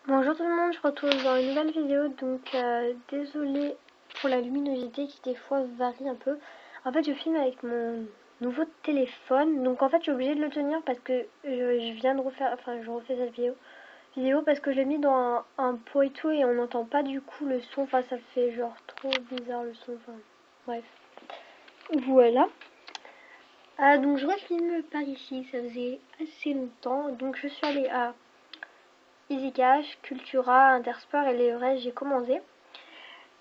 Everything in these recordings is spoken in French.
Bonjour tout le monde, je me retrouve dans une nouvelle vidéo, donc désolée pour la luminosité qui des fois varie un peu. En fait je filme avec mon nouveau téléphone, donc en fait je suis obligée de le tenir parce que je viens de refaire, enfin je refais cette vidéo parce que je l'ai mis dans un pot et tout et on n'entend pas du coup le son, enfin ça fait genre trop bizarre le son, enfin bref. Voilà. Donc je refilme par ici, ça faisait assez longtemps, donc je suis allée à Easy Cash, Cultura, Intersport et les restes j'ai commandé.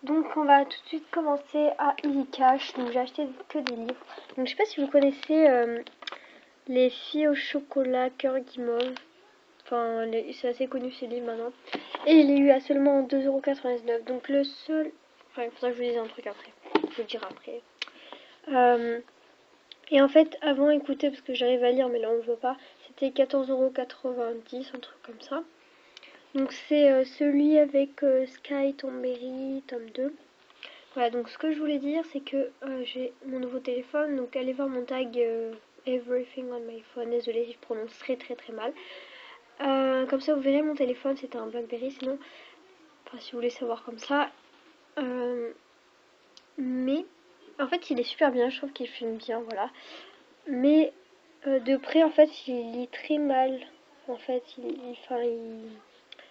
Donc on va tout de suite commencer à Easy Cash. Donc j'ai acheté que des livres. Donc je sais pas si vous connaissez les filles au chocolat cœur guimauve. Enfin c'est assez connu ces livres maintenant. Et je l'ai eu à seulement 2,99 €. Donc le seul... Enfin il faudra que je vous dise un truc après. Je vous le dirai après. Et en fait avant écoutez parce que j'arrive à lire mais là on ne voit pas. C'était 14,90 €, un truc comme ça. Donc c'est celui avec Sky, Tomberry, tome 2. Voilà, donc ce que je voulais dire, c'est que j'ai mon nouveau téléphone, donc allez voir mon tag Everything on my phone. Désolée, je prononce très très très mal. Comme ça, vous verrez mon téléphone, c'était un Blackberry, sinon, enfin si vous voulez savoir comme ça. Mais en fait, il est super bien, je trouve qu'il filme bien, voilà. Mais de près, en fait, il lit très mal. En fait,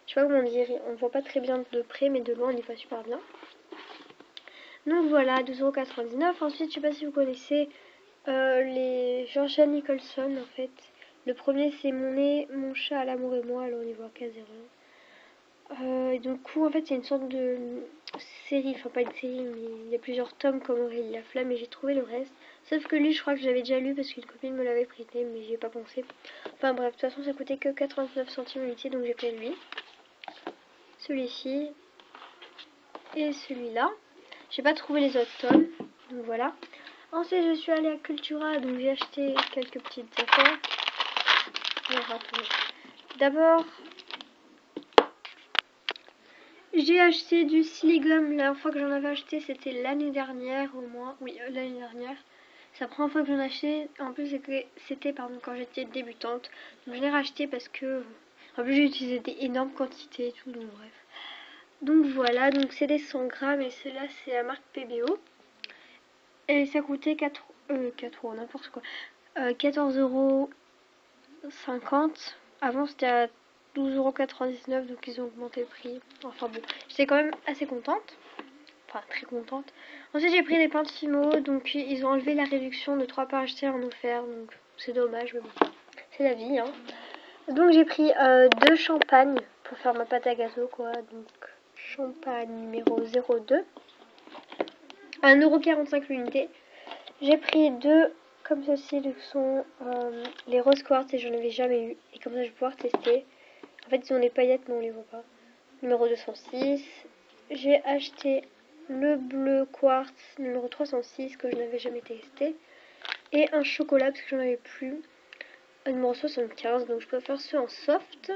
je sais pas comment dire, on voit pas très bien de près, mais de loin, il voit super bien. Donc voilà, 2,99 €. Ensuite, je sais pas si vous connaissez les Georgia Nicholson en fait. Le premier c'est Mon nez, mon chat, à l'amour et moi, alors on y voit qu'à 0. Du coup, en fait, c'est une sorte de série, enfin pas une série, mais il y a plusieurs tomes comme Aurélie la Flamme et j'ai trouvé le reste. Sauf que lui, je crois que j'avais déjà lu parce qu'une copine me l'avait prêté, mais j'y ai pas pensé. Enfin bref, de toute façon, ça coûtait que 89 centimes l'unité, donc j'ai pris lui. Celui-ci et celui-là. J'ai pas trouvé les autres tomes, donc voilà. Ensuite, je suis allée à Cultura, donc j'ai acheté quelques petites affaires. D'abord, j'ai acheté du Siligum. La dernière fois que j'en avais acheté, c'était l'année dernière au moins. Oui, l'année dernière. C'est la première fois que j'en ai acheté. En plus, c'était quand j'étais débutante. Donc, je l'ai racheté parce que... En plus, j'ai utilisé des énormes quantités et tout, donc bref. Donc voilà, donc c'est des 100 grammes et celle-là, c'est la marque PBO. Et ça coûtait 4 €, n'importe quoi. 14,50 €. Avant, c'était à 12,99 €, donc ils ont augmenté le prix. Enfin bon, j'étais quand même assez contente. Enfin, très contente. Ensuite, j'ai pris des pintes Fimo, donc ils ont enlevé la réduction de 3 pains achetés en offert, donc c'est dommage, mais bon, c'est la vie, hein. Donc j'ai pris 2 champagnes pour faire ma pâte à gâteau, quoi. Donc, champagne numéro 02. 1,45 € l'unité. J'ai pris 2 comme ceci, qui sont les rose quartz et j'en avais jamais eu. Et comme ça, je vais pouvoir tester. En fait, ils ont les paillettes, mais on les voit pas. Numéro 206. J'ai acheté le bleu quartz numéro 306 que je n'avais jamais testé. Et un chocolat parce que j'en avais plus. Numéro 75, donc je préfère ceux en soft.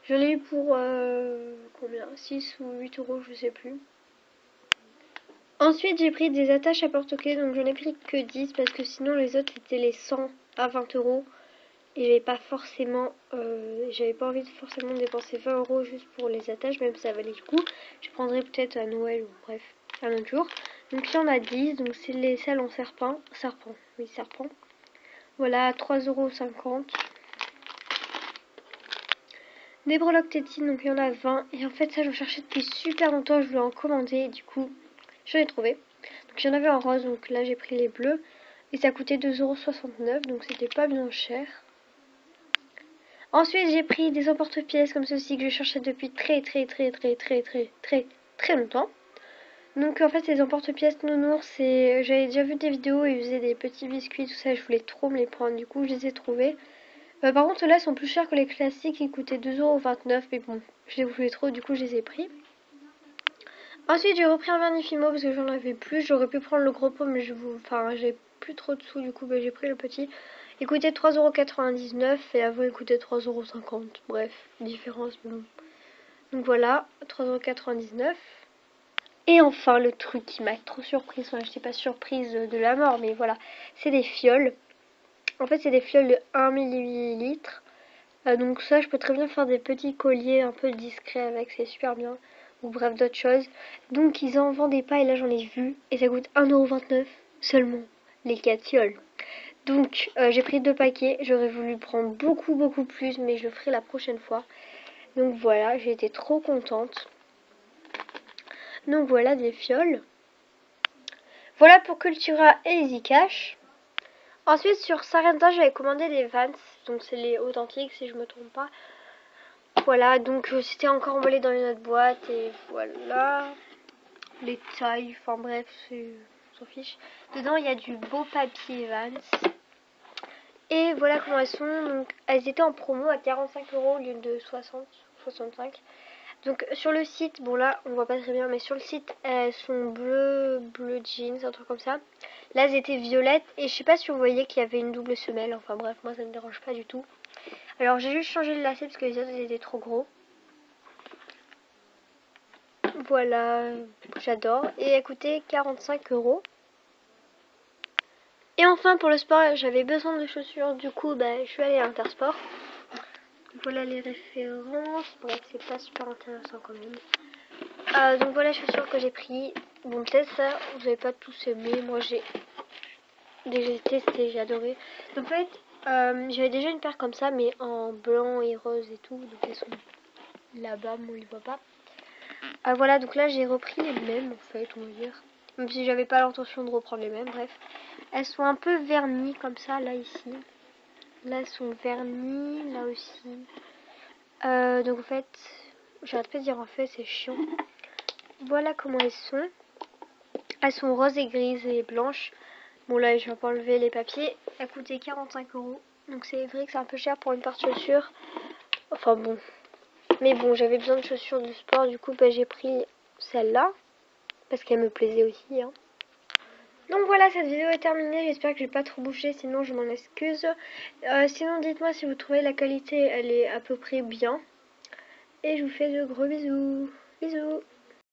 J'en ai eu pour combien, 6 ou 8 €, je sais plus. Ensuite, j'ai pris des attaches à porte-clés, donc j'en ai pris que 10 parce que sinon les autres c'était les 100 à 20 € et j'avais pas envie de forcément dépenser 20 € juste pour les attaches, même si ça valait le coup. Je prendrai peut-être à Noël ou bref, un autre jour. Donc il y en a 10, donc c'est les celles en serpent. Voilà, 3,50 €. Des breloques tétines, donc il y en a 20. Et en fait, ça, j'en cherchais depuis super longtemps. Je voulais en commander. Et du coup, j'en ai trouvé. Donc, j'en avais en rose. Donc là, j'ai pris les bleus. Et ça coûtait 2,69 €. Donc, c'était pas bien cher. Ensuite, j'ai pris des emporte-pièces comme ceci que je cherchais depuis très longtemps. Donc, en fait, ces emporte-pièces nounours, j'avais déjà vu des vidéos. Ils faisaient des petits biscuits, tout ça. Je voulais trop me les prendre. Du coup, je les ai trouvés. Par contre, ceux-là sont plus chers que les classiques, ils coûtaient 2,29 €, mais bon, je les voulais trop, du coup, je les ai pris. Ensuite, j'ai repris un vernis Fimo parce que j'en avais plus. J'aurais pu prendre le gros pot, mais j'ai plus trop de sous, du coup, j'ai pris le petit. Il coûtait 3,99 € et avant, il coûtait 3,50 €. Bref, différence, mais bon. Donc voilà, 3,99 €. Et enfin, le truc qui m'a trop surprise, enfin, je n'étais pas surprise de la mort, mais voilà, c'est des fioles. En fait, c'est des fioles de 1 ml. Donc ça, je peux très bien faire des petits colliers un peu discrets avec, c'est super bien. Ou bref, d'autres choses. Donc ils en vendaient pas et là j'en ai vu. Et ça coûte 1,29€ seulement, les 4 fioles. Donc j'ai pris 2 paquets. J'aurais voulu prendre beaucoup plus, mais je le ferai la prochaine fois. Donc voilà, j'ai été trop contente. Donc voilà des fioles. Voilà pour Cultura et Easy Cash. Ensuite sur Sarenta, j'avais commandé des Vans. Donc c'est les authentiques si je me trompe pas. Voilà, donc c'était encore emballé dans une autre boîte et voilà. Les tailles, enfin bref, on s'en fiche. Dedans il y a du beau papier Vans. Et voilà comment elles sont. Donc elles étaient en promo à 45€ au lieu de 60, 65. Donc sur le site, bon là on voit pas très bien, mais sur le site elles sont bleu jeans, un truc comme ça. Là elles étaient violettes et je sais pas si vous voyez qu'il y avait une double semelle. Enfin bref, moi ça me dérange pas du tout. Alors j'ai juste changé le lacet parce que les autres étaient trop gros. Voilà, j'adore. Et elle coûtait 45€. Et enfin pour le sport, j'avais besoin de chaussures. Du coup, je suis allée à Intersport. Voilà les références. Bref, c'est pas super intéressant quand même. Donc voilà les chaussures que j'ai pris. Bon, peut-être ça, vous n'avez pas tous aimé. Moi, j'ai déjà testé, j'ai adoré. Donc en fait, j'avais déjà une paire comme ça, mais en blanc et rose et tout. Donc elles sont là-bas, mais on les voit pas. Voilà, donc là j'ai repris les mêmes en fait, on va dire. Même si j'avais pas l'intention de reprendre les mêmes, bref. Elles sont un peu vernies comme ça, là ici. Là elles sont vernies, là aussi. Donc en fait, j'arrête pas de dire en fait, c'est chiant. Voilà comment elles sont. Elles sont roses et grises et blanches. Bon là je vais pas enlever les papiers. Elles coûtaient 45€. Donc c'est vrai que c'est un peu cher pour une paire de chaussures. Enfin bon. Mais bon, j'avais besoin de chaussures de sport, du coup j'ai pris celle-là. Parce qu'elle me plaisait aussi. Hein. Donc voilà, cette vidéo est terminée. J'espère que j'ai pas trop bougé, sinon je m'en excuse. Sinon, dites-moi si vous trouvez la qualité, elle est à peu près bien. Et je vous fais de gros bisous. Bisous.